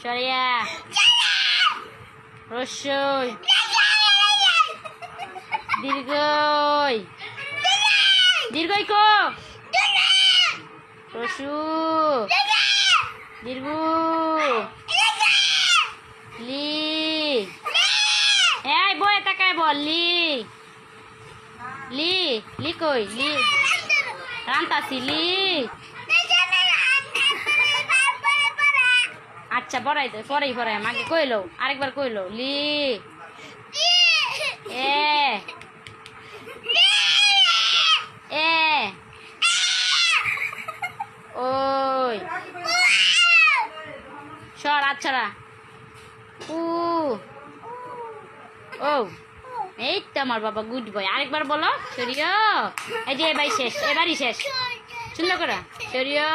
সরিয়া রস্যই দীর্ঘই দীর্ঘই কো রসু দীর্ঘ লি এই বই তাকায় বল লি লি লি কই লি রান্তাছি লি আচ্ছা পড়াই দে পড়াই মাকে কইলো আরেকবার কইলো লি এ এ ওই সর আচ্ছারা উ ও এই তো আমার বাবা গুড বয় আরেকবার বলো সরিয় এই যে এবারই শেষ সুন্দর করে সরিয়